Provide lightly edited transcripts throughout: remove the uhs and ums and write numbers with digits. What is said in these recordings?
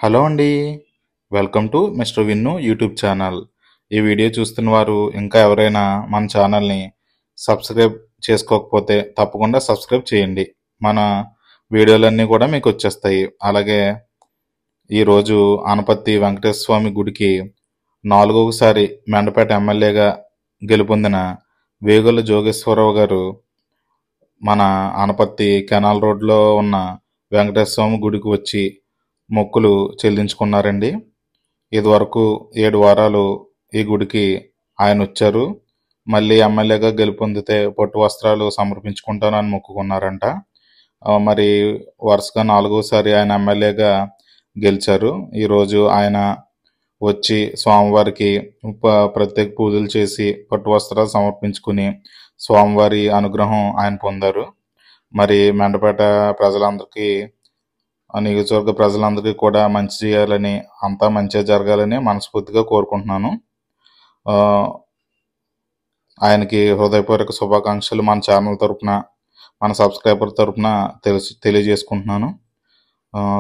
Hello అండి. Welcome to mister Vinnu YouTube channel. ఈ video చూస్తున్న వారు ఇంకా ఎవరైనా మన ఛానల్ని సబ్స్క్రైబ్ చేసుకోకపోతే తప్పకుండా సబ్స్క్రైబ్ చేయండి. మన వీడియోలన్నీ కూడా మీకు వచ్చేస్తాయి. అలాగే ఈరోజు ఆనపత్తి వెంకటేశ్వర స్వామి గుడికి 4వసారి మెండపేట ఎమ్మెల్యేగా గెలుపొందిన వేగుల జోగేశ్వరరావు గారు మన ఆనపత్తి కెనాల్ రోడ్లో ఉన్న వెంకటేశ్వర స్వామి గుడికి వచ్చి మొక్కులు చెల్లించుకున్నారండి. ఇదివరకు 7 వారాలు ఈ గుడికి ఆయన వచ్చారు. మళ్ళీ ఎమ్మెల్యేగా గెలుపొందితే పట్టు వస్త్రాలు సమర్పించుకుంటానని మొక్కుకున్నారంట. మరి వరుసగా 4వసారి ఆయన ఎమ్మెల్యేగా గెలిచారు. ఈరోజు ఆయన వచ్చి స్వామివారికి ప్రత్యేక పూజలు చేసి పట్టు వస్త్రాలు సమర్పించుకుని స్వామివారి అనుగ్రహం ఆయన పొందారు. మరి మెండపేట ప్రజలందరికీ, నియోజకవర్గ ప్రజలందరికీ కూడా మంచి చేయాలని, అంతా మంచిగా జరగాలని మనస్ఫూర్తిగా కోరుకుంటున్నాను. ఆయనకి హృదయపూర్వక శుభాకాంక్షలు మన ఛానల్ తరపున, మన సబ్స్క్రైబర్ తరపున తెలియజేసుకుంటున్నాను.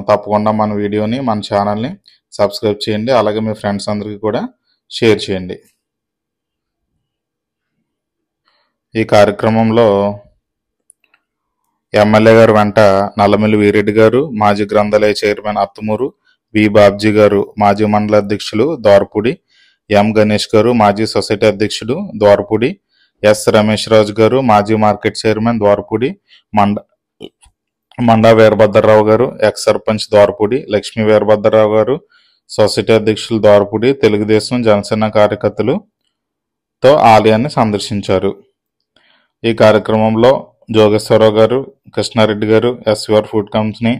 తప్పకుండా మన వీడియోని, మన ఛానల్ని సబ్స్క్రైబ్ చేయండి. అలాగే మీ ఫ్రెండ్స్ అందరికీ కూడా షేర్ చేయండి. ఈ కార్యక్రమంలో ఎమ్మెల్యే గారు వెంట నల్లమిల్లి వీరెడ్డి గారు, మాజీ గ్రంథాలయ చైర్మన్ అత్తమూరు వి బాబ్జీ గారు, మాజీ మండల అధ్యక్షులు దోరపూడి ఎం గణేష్ గారు, మాజీ సొసైటీ అధ్యక్షుడు దోరపూడి ఎస్ రమేష్ రాజు గారు, మాజీ మార్కెట్ చైర్మన్ దోరపూడి మండా వీరభద్రరావు గారు, ఎక్స్ సర్పంచ్ దోరపూడి లక్ష్మీ వీరభద్రరావు గారు, సొసైటీ అధ్యక్షులు దోరపూడి, తెలుగుదేశం జనసేన కార్యకర్తలతో ఆలయాన్ని సందర్శించారు. ఈ కార్యక్రమంలో జోగేశ్వరరావు గారు, కృష్ణారెడ్డి గారు, ఎస్విఆర్ ఫుడ్ కంపెనీ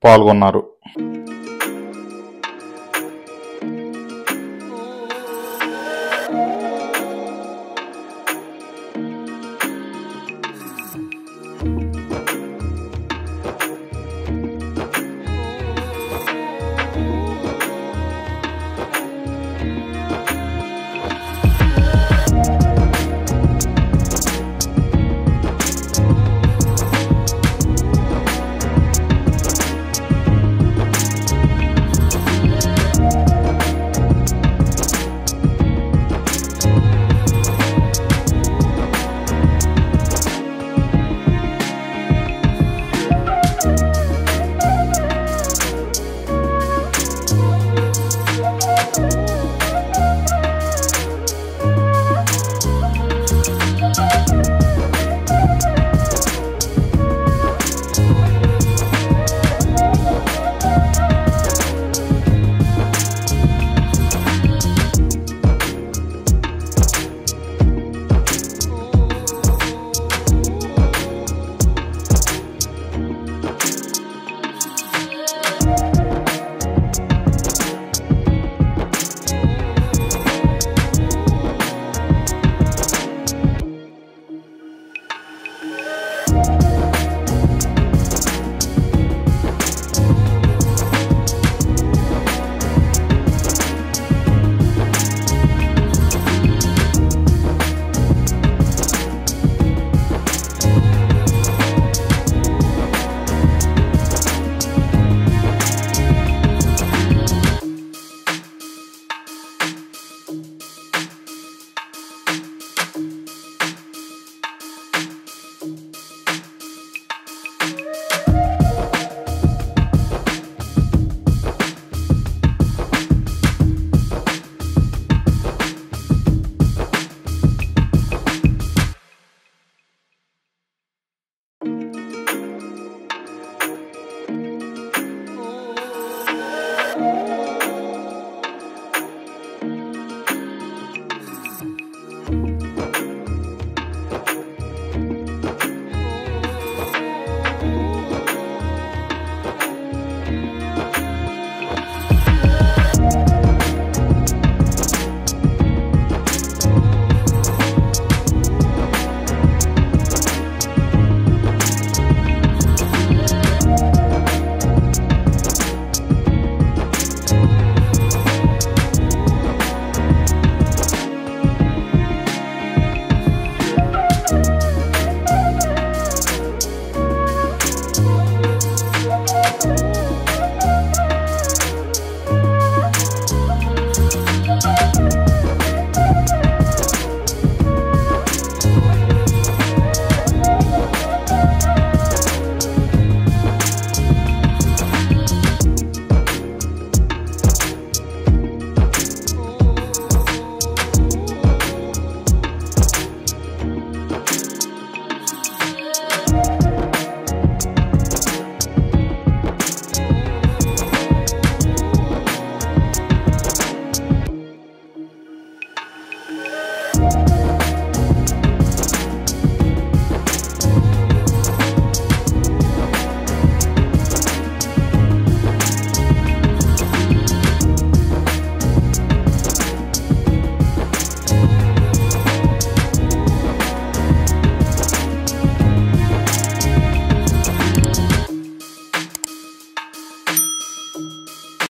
పాల్గొన్నారు.